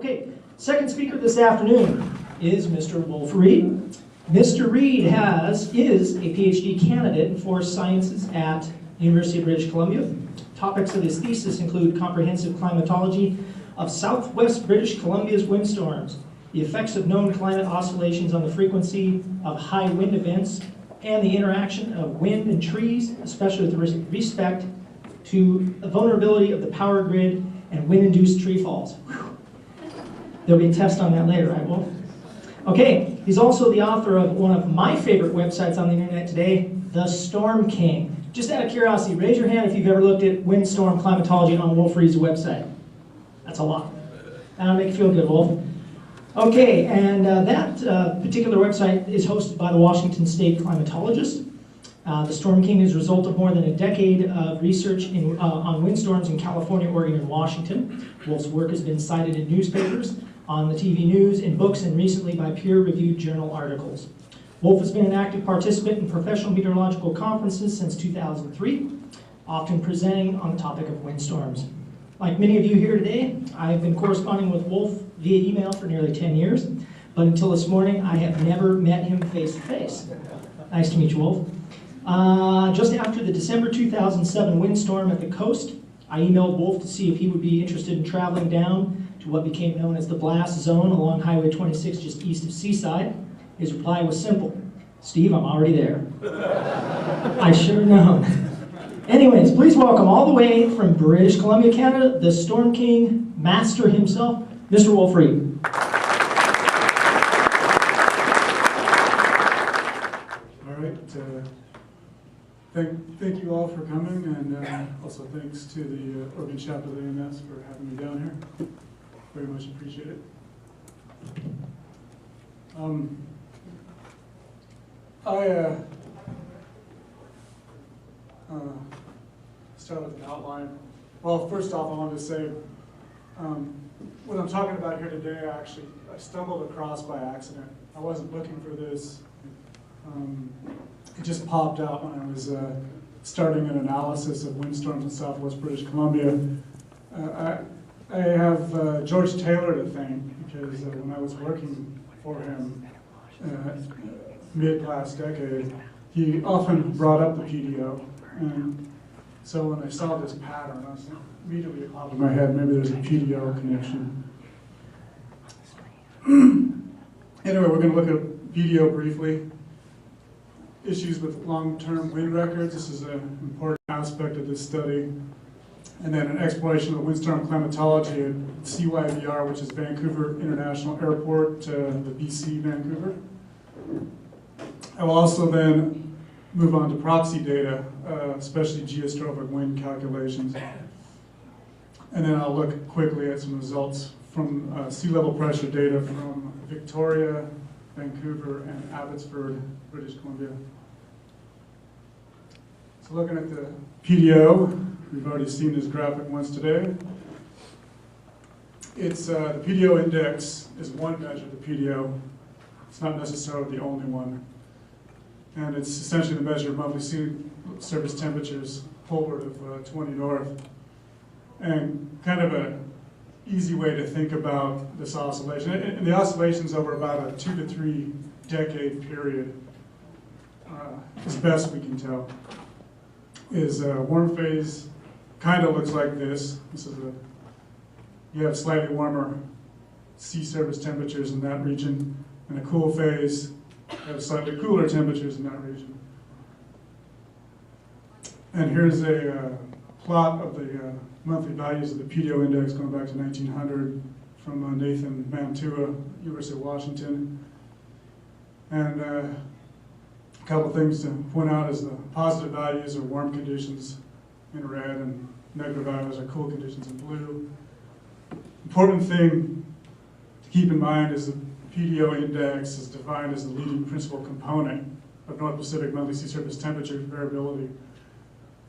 Okay, second speaker this afternoon is Mr. Wolf Reed. Mr. Reed is a PhD candidate in forest sciences at the University of British Columbia. Topics of his thesis include comprehensive climatology of southwest British Columbia's windstorms, the effects of known climate oscillations on the frequency of high wind events, and the interaction of wind and trees, especially with respect to the vulnerability of the power grid and wind-induced tree falls. Whew. There'll be a test on that later, right, Wolf? Okay, he's also the author of one of my favorite websites on the internet today, The Storm King. Just out of curiosity, raise your hand if you've ever looked at windstorm climatology on Wolf Reed's website. That's a lot. That'll make you feel good, Wolf. Okay, and that particular website is hosted by the Washington State climatologist. The Storm King is a result of more than a decade of research on windstorms in California, Oregon, and Washington. Wolf's work has been cited in newspapers, on the TV news, in books, and recently by peer-reviewed journal articles. Wolf has been an active participant in professional meteorological conferences since 2003, often presenting on the topic of windstorms. Like many of you here today, I have been corresponding with Wolf via email for nearly 10 years, but until this morning, I have never met him face-to-face. Nice to meet you, Wolf. Just after the December 2007 windstorm at the coast, I emailed Wolf to see if he would be interested in traveling down to what became known as the blast zone along Highway 26 just east of Seaside. His reply was simple: Steve, I'm already there. I should have known. Anyways, please welcome all the way from British Columbia, Canada, the Storm King master himself, Mr. Wolf Reed. All right. Thank you all for coming, and also thanks to the Oregon chapter of the AMS for having me down here. Very much appreciate it. I start with an outline. Well, first off, I wanted to say what I'm talking about here today, I stumbled across by accident. I wasn't looking for this. It just popped out when I was starting an analysis of windstorms in southwest British Columbia. I have George Taylor to thank, because when I was working for him mid-last decade, he often brought up the PDO. And so when I saw this pattern, I was immediately popped in my head, maybe there's a PDO connection. Anyway, we're going to look at PDO briefly. Issues with long-term wind records. This is an important aspect of this study. And then an exploration of windstorm climatology at CYVR, which is Vancouver International Airport, the BC, Vancouver. I will also then move on to proxy data, especially geostrophic wind calculations. And then I'll look quickly at some results from sea level pressure data from Victoria, Vancouver, and Abbotsford, British Columbia. So looking at the PDO, we've already seen this graphic once today. It's the PDO index is one measure of the PDO. It's not necessarily the only one. And it's essentially the measure of monthly sea surface temperatures forward of 20 north. And kind of an easy way to think about this oscillation. And the oscillation's over about a 2 to 3 decade period, as best we can tell. Is warm phase kind of looks like this. This is you have slightly warmer sea surface temperatures in that region, and a cool phase, you have slightly cooler temperatures in that region. And here's a plot of the monthly values of the PDO index going back to 1900 from Nathan Mantua, University of Washington. And a couple things to point out is the positive values are warm conditions in red, and negative values are cool conditions in blue. Important thing to keep in mind is the PDO index is defined as the leading principal component of North Pacific monthly sea surface temperature variability.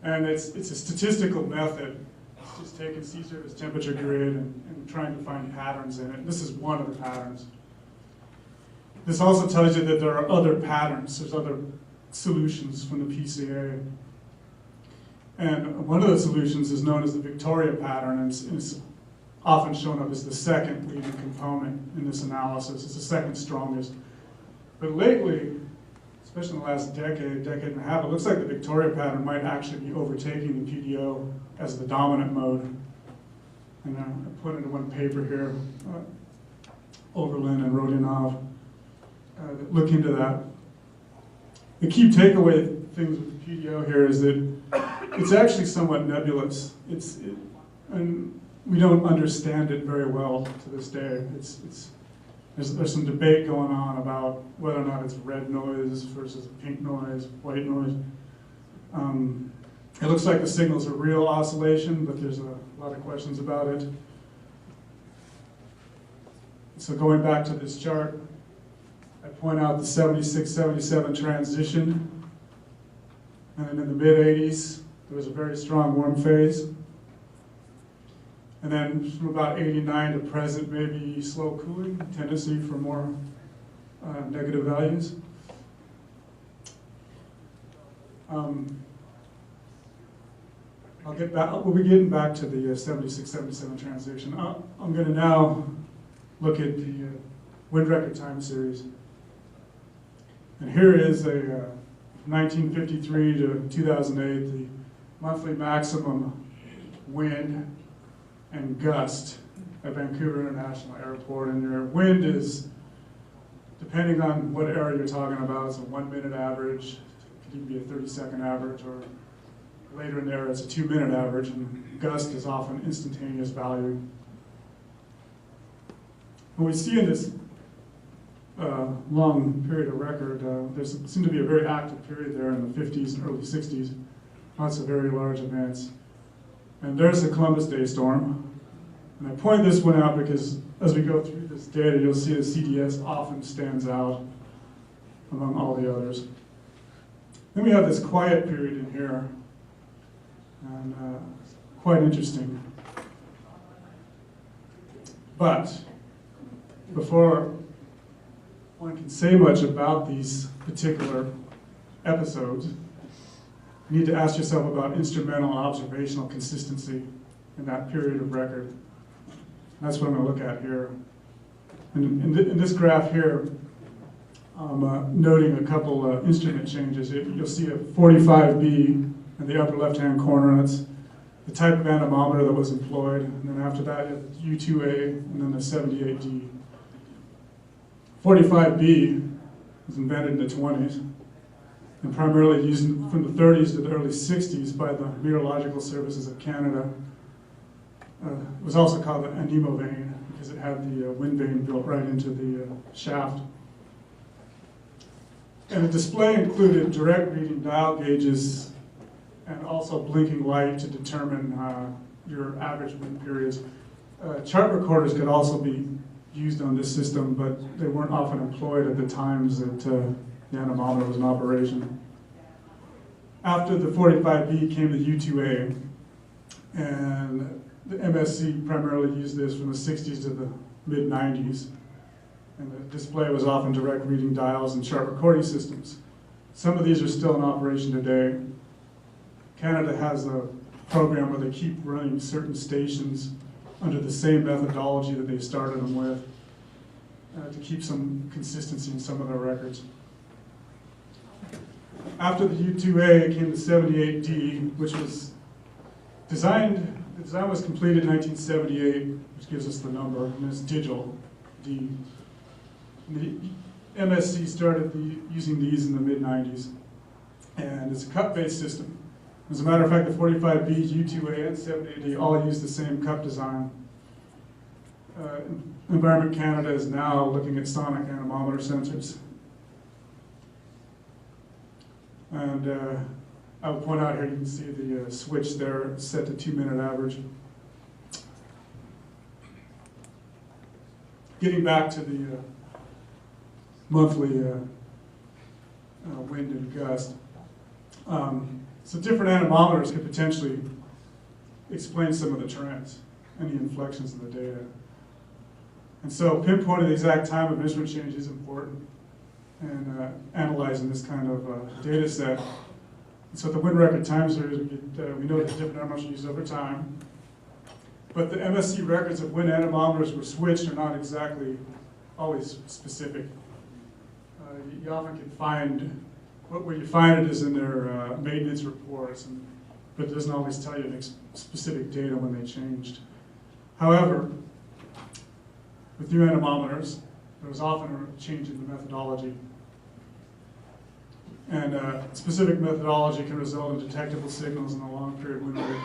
And it's a statistical method. It's just taking sea surface temperature grid and trying to find patterns in it. This is one of the patterns. This also tells you that there are other patterns. There's other solutions from the PCA. And one of the solutions is known as the Victoria pattern. And it's often shown up as the second leading component in this analysis. It's the second strongest. But lately, especially in the last decade and a half, it looks like the Victoria pattern might actually be overtaking the PDO as the dominant mode. And I put into one paper here, Overland and Rodionov, that look into that. The key takeaway things with the PDO here is that it's actually somewhat nebulous. And we don't understand it very well to this day. There's some debate going on about whether or not it's red noise versus pink noise, white noise. It looks like the signal's a real oscillation, but there's a lot of questions about it. So going back to this chart, I point out the 76-77 transition, and then in the mid-80s, there was a very strong warm phase. And then from about 89 to present, maybe slow cooling, tendency for more negative values. We'll be getting back to the 76-77 transition. I'm going to now look at the wind record time series. And here is a 1953 to 2008, the monthly maximum wind and gust at Vancouver International Airport. And your wind is, depending on what area you're talking about, it's a 1 minute average, it could even be a 30-second average, or later in there it's a 2 minute average, and gust is often instantaneous value. What we see in this long period of record, there seemed to be a very active period there in the 50s and early 60s, lots of very large events. And there's the Columbus Day storm. And I point this one out because as we go through this data, you'll see that CDS often stands out among all the others. Then we have this quiet period in here, and quite interesting. But before one can say much about these particular episodes, you need to ask yourself about instrumental and observational consistency in that period of record. And that's what I'm going to look at here. And in this graph here, I'm noting a couple instrument changes. You'll see a 45B in the upper left-hand corner. That's the type of anemometer that was employed. And then after that, you have the U2A and then the 78D. 45B was invented in the 20s and primarily used from the 30s to the early 60s by the Meteorological Services of Canada. It was also called the anemo vane because it had the wind vane built right into the shaft. And the display included direct reading dial gauges and also blinking light to determine your average wind periods. Chart recorders could also be used on this system, but they weren't often employed at the times that the anemometer was in operation. After the 45B came the U2A, and the MSC primarily used this from the 60s to the mid-90s. And the display was often direct reading dials and chart recording systems. Some of these are still in operation today. Canada has a program where they keep running certain stations under the same methodology that they started them with to keep some consistency in some of their records. After the U2A came the 78D, which was designed. The design was completed in 1978, which gives us the number, and it's digital, D. And the MSC started using these in the mid-90s, and it's a cup-based system. As a matter of fact, the 45B, U2A, and 78D all use the same cup design. Environment Canada is now looking at sonic anemometer sensors. And I would point out here, you can see the switch there set to 2 minute average. Getting back to the monthly wind and gust. So different anemometers could potentially explain some of the trends, any inflections in the data. And so pinpointing the exact time of instrument change is important, and analyzing this kind of data set. And so the wind record time series, we know that different anemometers are used over time. But the MSC records of when anemometers were switched are not exactly always specific. You often can find, where you find it is in their maintenance reports, but it doesn't always tell you the specific data when they changed. However, with new anemometers, there was often a change in the methodology. And specific methodology can result in detectable signals in a long period window.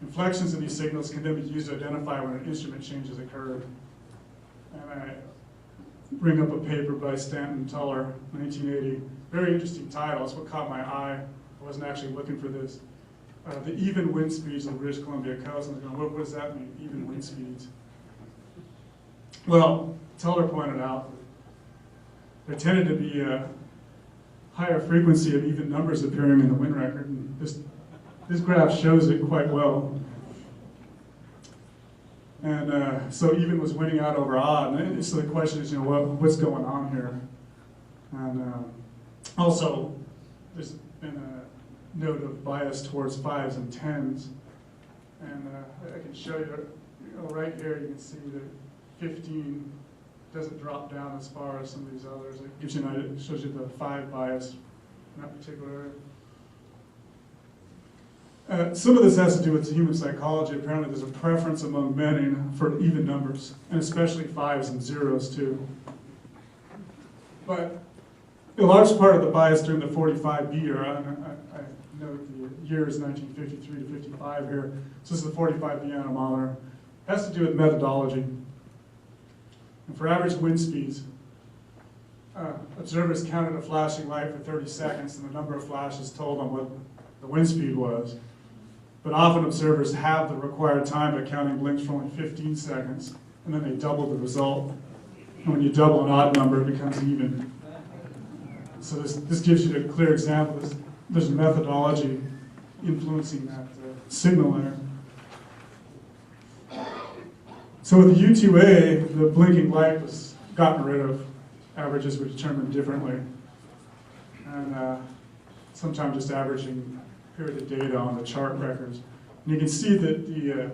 Inflections in these signals can then be used to identify when an instrument change has occurred. And I bring up a paper by Stanton and Tuller, 1980. Very interesting title. It's what caught my eye. I wasn't actually looking for this. The even wind speeds on the British Columbia coast. I was going, what does that mean, even wind speeds? Well, Tuller pointed out there tended to be a higher frequency of even numbers appearing in the wind record. And this graph shows it quite well. And so even was winning out over odd. And so the question is, what's going on here? And also, there's been a note of bias towards 5s and 10s. And I can show you, right here, you can see that 15 doesn't drop down as far as some of these others. It gives you an idea, it shows you the 5 bias in that particular area. Some of this has to do with human psychology. Apparently there's a preference among men for even numbers, and especially 5s and 0s too. But a large part of the bias during the 45B era, and I note the years 1953 to 55 here, so this is the 45B anemometer, has to do with methodology. And for average wind speeds, observers counted a flashing light for 30 seconds, and the number of flashes told them what the wind speed was. But often observers have the required time by counting blinks for only 15 seconds, and then they double the result. And when you double an odd number, it becomes even. So this gives you a clear example. There's a methodology influencing that signal there. So with the U2A, the blinking light was gotten rid of. Averages were determined differently. And sometimes just averaging period of data on the chart records. And you can see that the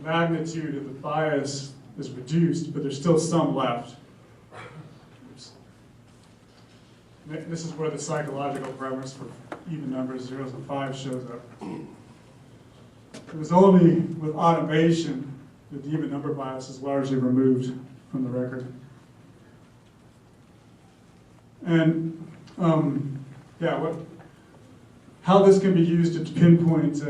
magnitude of the bias is reduced, but there's still some left. Oops. This is where the psychological preference for even numbers, 0s and 5s, shows up. It was only with automation that the even number bias is largely removed from the record. And how this can be used to pinpoint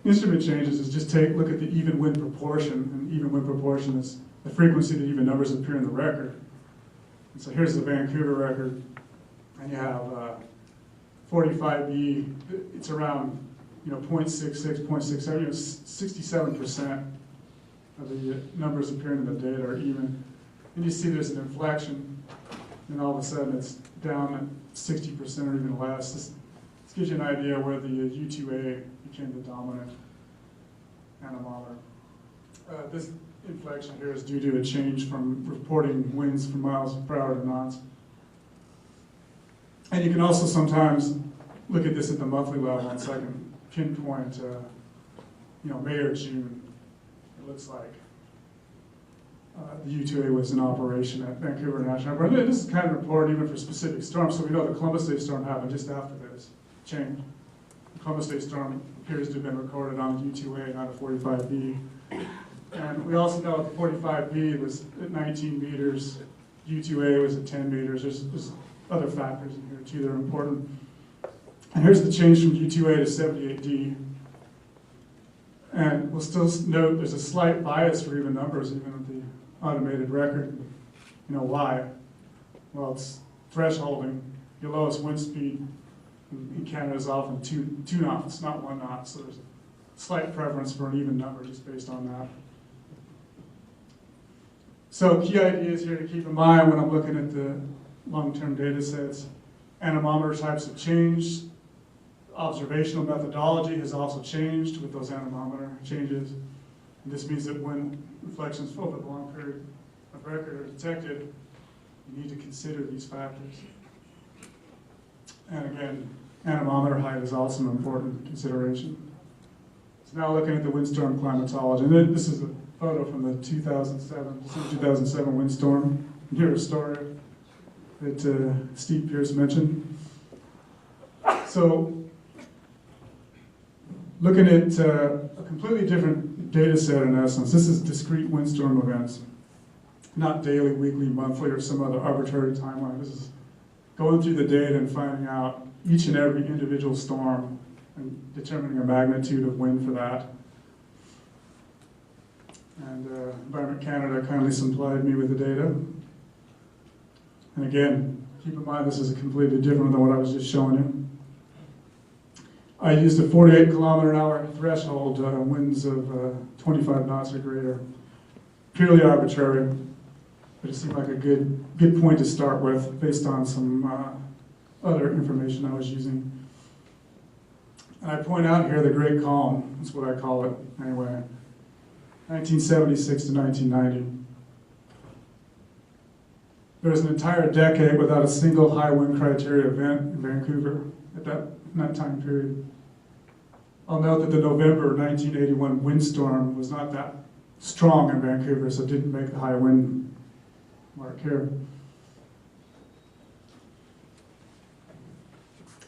instrument changes is just look at the even wind proportion, and even wind proportion is the frequency that even numbers appear in the record. And so here's the Vancouver record, and you have 45B, it's around 0.66, 0.67, 67% of the numbers appearing in the data are even. And you see there's an inflection, and all of a sudden it's down at 60% or even less. This gives you an idea where the U2A became the dominant anemometer. This inflection here is due to a change from reporting winds from miles per hour to knots. And you can also sometimes look at this at the monthly level, and so I can pinpoint, May or June. It looks like the U2A was in operation at Vancouver National Airport. And this is kind of important even for specific storms. So we know the Columbus Day storm happened just after this change. The Columbus Day storm appears to have been recorded on the U2A, not a 45B. And we also know the 45B was at 19 meters, U2A was at 10 meters. There's other factors in here too that are important. And here's the change from U2A to 78D. And we'll still note there's a slight bias for even numbers, even with the automated record. Why? Well, it's thresholding. Your lowest wind speed in Canada is often 2 knots, not 1 knot. So there's a slight preference for an even number just based on that. So key ideas here to keep in mind when I'm looking at the long-term data sets. Anemometer types have changed. Observational methodology has also changed with those anemometer changes. And this means that when reflections over the long period of record are detected, you need to consider these factors. And again, anemometer height is also an important consideration. So now looking at the windstorm climatology, and this is a photo from the December 2007 windstorm. Here, Astoria, that Steve Pierce mentioned. So, looking at a completely different data set in essence. This is discrete windstorm events, not daily, weekly, monthly, or some other arbitrary timeline. This is going through the data and finding out each and every individual storm and determining a magnitude of wind for that. And Environment Canada kindly supplied me with the data. And again, keep in mind this is completely different than what I was just showing you. I used a 48 kilometer an hour threshold, winds of 25 knots or greater. Purely arbitrary, but it seemed like a good point to start with based on some other information I was using. And I point out here the Great Calm, that's what I call it anyway, 1976 to 1990. There was an entire decade without a single high wind criteria event in Vancouver at that time period. I'll note that the November 1981 windstorm was not that strong in Vancouver, so it didn't make the high wind mark here.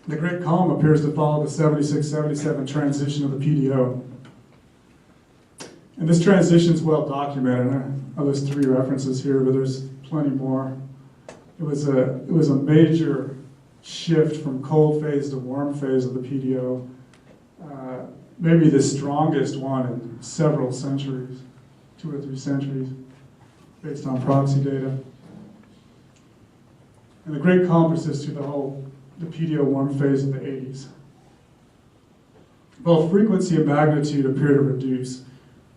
The Great Calm appears to follow the 76-77 transition of the PDO. And this transition is well documented. I list 3 references here, but there's plenty more. It was a major shift from cold phase to warm phase of the PDO. Maybe the strongest one in several centuries, 2 or 3 centuries, based on proxy data. And the Great Calm persists through the PDO warm phase in the 80s. Both frequency and magnitude appear to reduce,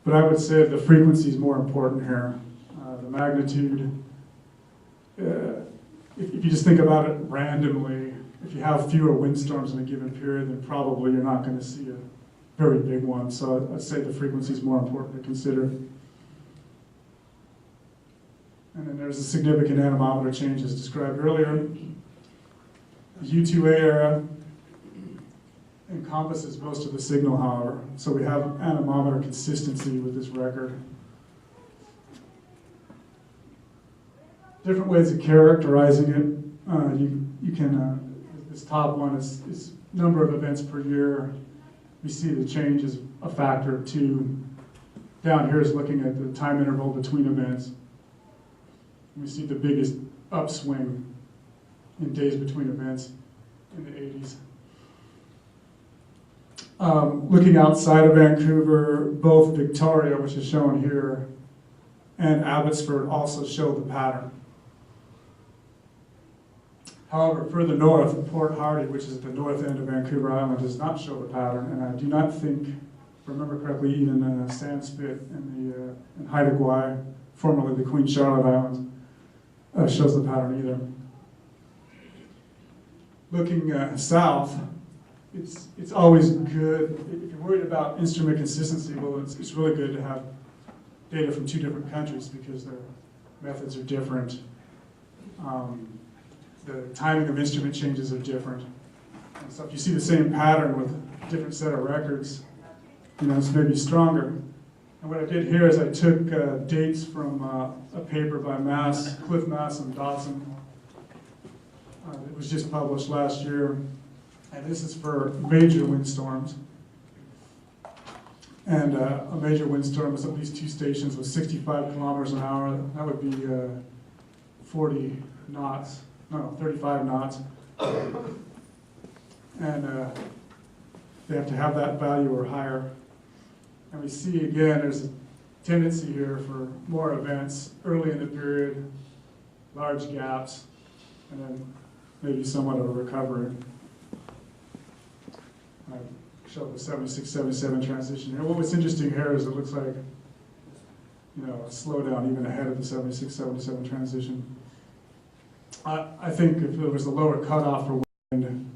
but I would say the frequency is more important here. The magnitude, if you just think about it randomly, if you have fewer windstorms in a given period, then probably you're not going to see a very big one. So I'd say the frequency is more important to consider. And then there's a significant anemometer change as described earlier. The U2A era encompasses most of the signal, however, so we have anemometer consistency with this record. Different ways of characterizing it. You can, this top one is number of events per year. We see the change is a factor of 2. Down here is looking at the time interval between events. We see the biggest upswing in days between events in the 80s. Looking outside of Vancouver, both Victoria, which is shown here, and Abbotsford also show the pattern. However, further north, Port Hardy, which is at the north end of Vancouver Island, does not show the pattern, and I do not think, if I remember correctly, even Sandspit in Haida Gwaii, formerly the Queen Charlotte Islands, shows the pattern either. Looking south, it's always good, if you're worried about instrument consistency, well, it's really good to have data from 2 different countries because their methods are different. The timing of instrument changes are different. And so if you see the same pattern with a different set of records, it's maybe stronger. And what I did here is I took dates from a paper by Cliff Mass and Dodson. It was just published last year. And this is for major windstorms. And a major windstorm is at least 2 stations with 65 kilometers an hour. That would be 40 knots. No, 35 knots. And they have to have that value or higher. And we see again, there's a tendency here for more events early in the period, large gaps, and then maybe somewhat of a recovery. I showed the 76-77 transition here. What's interesting here is it looks like, a slowdown even ahead of the 76-77 transition. I think if there was a lower cutoff for wind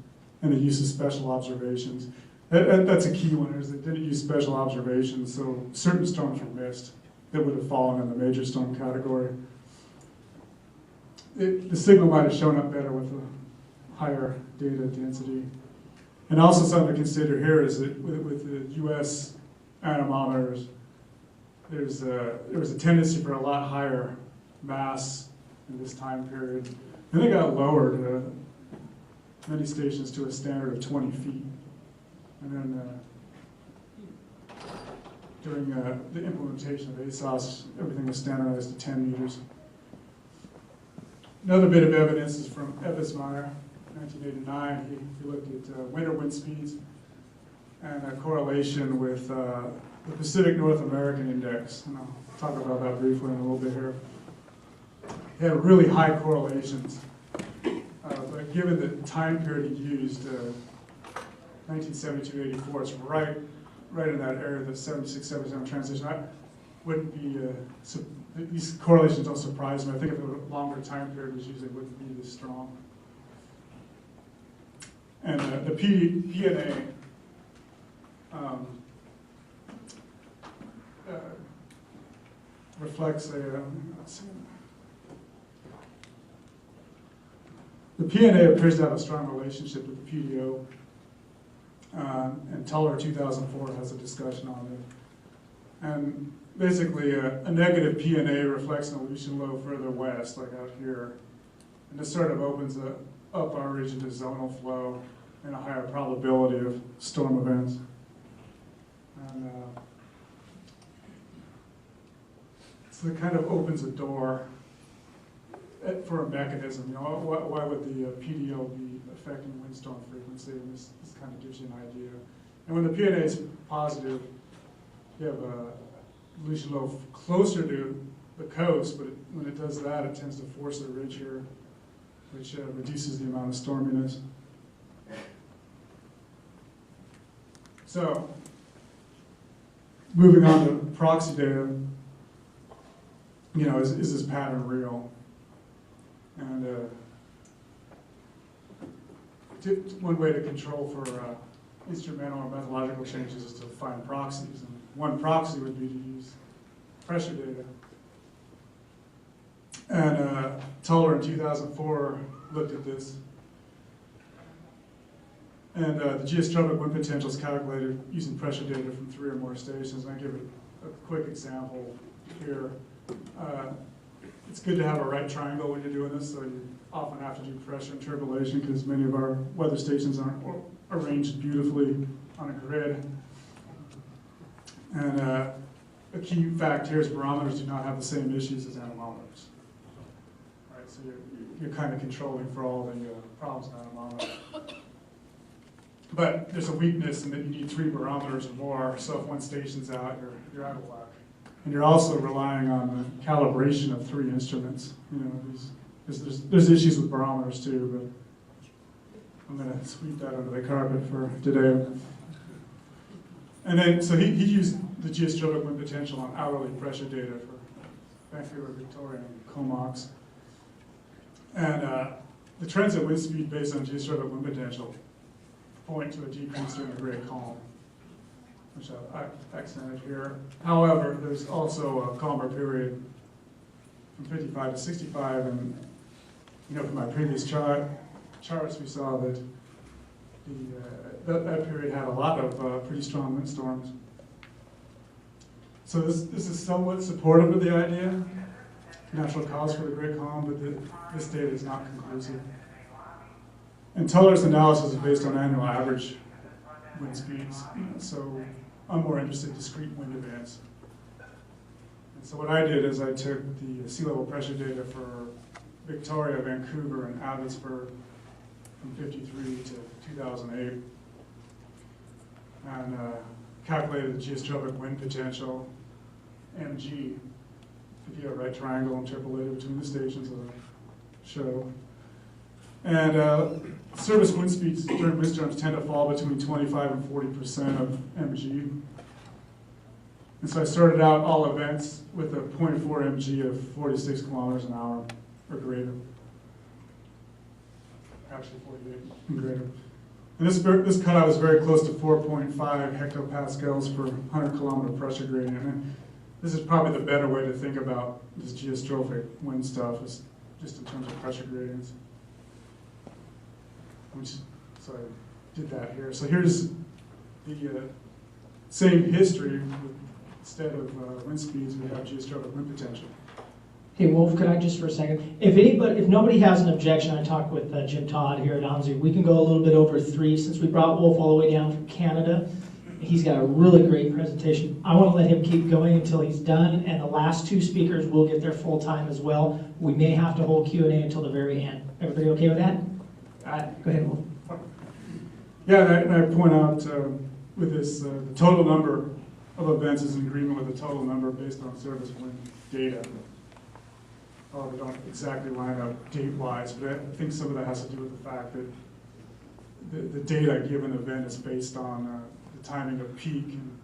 and the use of special observations, that's a key one, is they didn't use special observations, so certain storms were missed that would have fallen in the major storm category. The signal might have shown up better with a higher data density. And also something to consider here is that with the U.S. anemometers, there was a tendency for a lot higher mass in this time period. Then they got lowered, many stations, to a standard of 20 feet. And then during the implementation of ASOS, everything was standardized to 10 meters. Another bit of evidence is from Ebbesmeyer, 1989. He looked at winter wind speeds and a correlation with the Pacific North American Index. And I'll talk about that briefly in a little bit here. He had really high correlations, but given the time period he used, 1972-84, it's right in that area, the 76-77 transition. I wouldn't be, these correlations don't surprise me. I think if a longer time period was used, they wouldn't be this strong. And the PNA reflects let's see. The PNA appears to have a strong relationship with the PDO, and Tuller 2004 has a discussion on it. And basically, a negative PNA reflects an Aleutian low further west, like out here. And this sort of opens up our region to zonal flow and a higher probability of storm events. And so it kind of opens a door for a mechanism. You know, why would the PDO be affecting windstorm frequency? And this kind of gives you an idea. And when the PNA is positive, you have a Aleutian low closer to the coast, but when it does that, it tends to force the ridge here, which reduces the amount of storminess. So, moving on to proxy data, you know, is this pattern real? And one way to control for instrumental or methodological changes is to find proxies. And one proxy would be to use pressure data. And Tuller in 2004 looked at this. And the geostropic wind potential is calculated using pressure data from 3 or more stations. And I give a quick example here. It's good to have a right triangle when you're doing this, so you often have to do pressure and turbulation because many of our weather stations aren't arranged beautifully on a grid. And a key fact here is barometers do not have the same issues as anemometers. Right, so you're kind of controlling for all the problems in anemometers. But there's a weakness in that you need 3 barometers or more, so if one station's out, you're out of luck. And you're also relying on the calibration of 3 instruments. You know, there's issues with barometers too, but I'm going to sweep that under the carpet for today. And then, so he used the geostropic wind potential on hourly pressure data for Vancouver, Victoria, and Comox. And the trends in wind speed based on geostropic wind potential point to a decrease during a great calm, which I've accented here. However, there's also a calmer period from 55 to 65, and you know, from my previous charts, we saw that that period had a lot of pretty strong windstorms. So this is somewhat supportive of the idea, natural cause for the great calm, but this data is not conclusive. And Tuller's analysis is based on annual average wind speeds, so I'm more interested in discrete wind events. And so what I did is I took the sea level pressure data for Victoria, Vancouver, and Abbotsford from 53 to 2008, and calculated the geostropic wind potential, mg, if you have a right triangle interpolated between the stations, as I show. And service wind speeds during windstorms tend to fall between 25 and 40% of mg. And so I started out all events with a 0.4 mg of 46 kilometers an hour or greater. Actually 48 and greater. And this cutout is very close to 4.5 hectopascals per 100 kilometer pressure gradient. And this is probably the better way to think about this geostrophic wind stuff, is just in terms of pressure gradients. So I did that here. So here's the same history. Instead of wind speeds, we have geostrophic wind potential. Hey, Wolf, could I just for a second? If nobody has an objection, I talked with Jim Todd here at OMSI. We can go a little bit over 3 since we brought Wolf all the way down from Canada. He's got a really great presentation. I want to let him keep going until he's done, and the last 2 speakers will get their full time as well. We may have to hold Q&A until the very end. Everybody okay with that? All right, go ahead, Wolf. Yeah, and I point out with this, the total number of events is in agreement with the total number based on service wind data. Oh, they don't exactly line up date-wise, but I think some of that has to do with the fact that the data given event is based on the timing of peak, and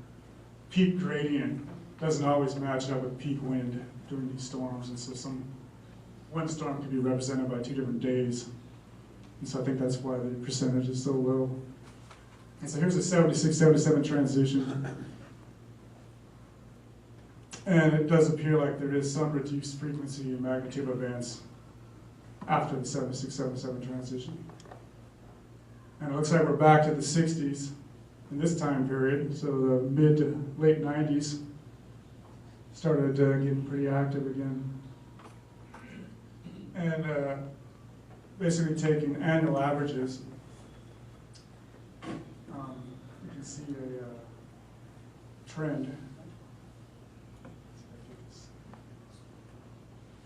peak gradient doesn't always match up with peak wind during these storms, and so some windstorm can be represented by 2 different days. And so I think that's why the percentage is so low. And so here's a 76-77 transition. And it does appear like there is some reduced frequency and magnitude of events after the 76-77 transition. And it looks like we're back to the 60s in this time period, so the mid to late 90s started getting pretty active again. And basically taking annual averages, you can see a trend.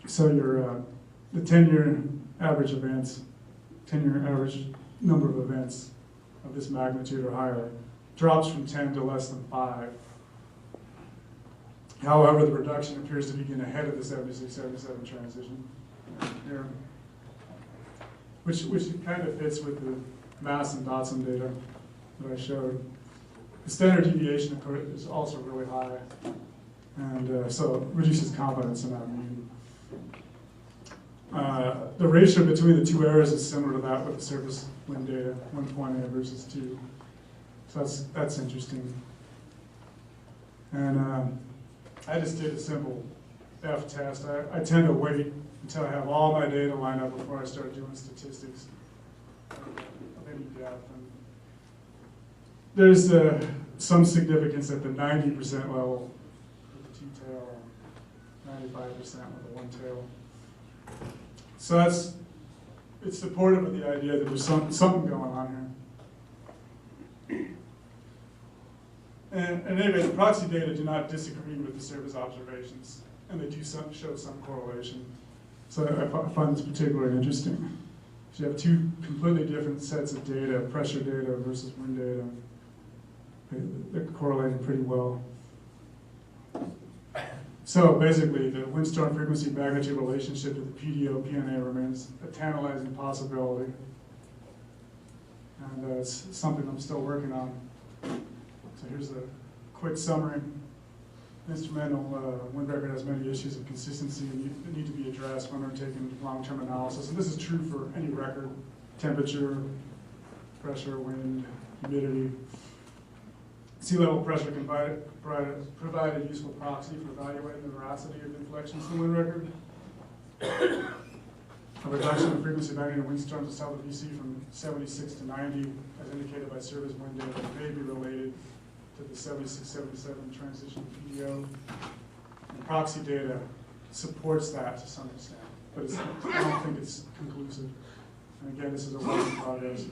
So your the 10-year average events, 10-year average number of events of this magnitude or higher drops from 10 to less than 5. However, the reduction appears to begin ahead of the 76-77 transition here, which kind of fits with the mass and Dotson data that I showed. The standard deviation, of course, is also really high, and so it reduces confidence in that mean. The ratio between the 2 errors is similar to that with the surface wind data, 1.8 versus 2. So that's interesting. And I just did a simple F test. I tend to wait until I have all my data lined up before I start doing statistics of any depth. And there's some significance at the 90% level with the 2-tail, 95% with the 1-tail. So it's supportive of the idea that there's something going on here. And anyway, the proxy data do not disagree with the surface observations, and they do show some correlation. So I find this particularly interesting. So you have 2 completely different sets of data, pressure data versus wind data. They're correlating pretty well. So basically, the windstorm frequency magnitude relationship to the PDO-PNA remains a tantalizing possibility. And it's something I'm still working on. So here's a quick summary. The instrumental wind record has many issues of consistency that need to be addressed when undertaking long-term analysis. And this is true for any record: temperature, pressure, wind, humidity. Sea level pressure can provide a useful proxy for evaluating the veracity of inflections in the wind record. A reduction in frequency magnitude of windstorms in south of BC from 76 to 90, as indicated by surface wind data, may be related to the 76-77 transition PDO. And proxy data supports that to some extent, but I don't think it's conclusive. And again, this is a work in progress.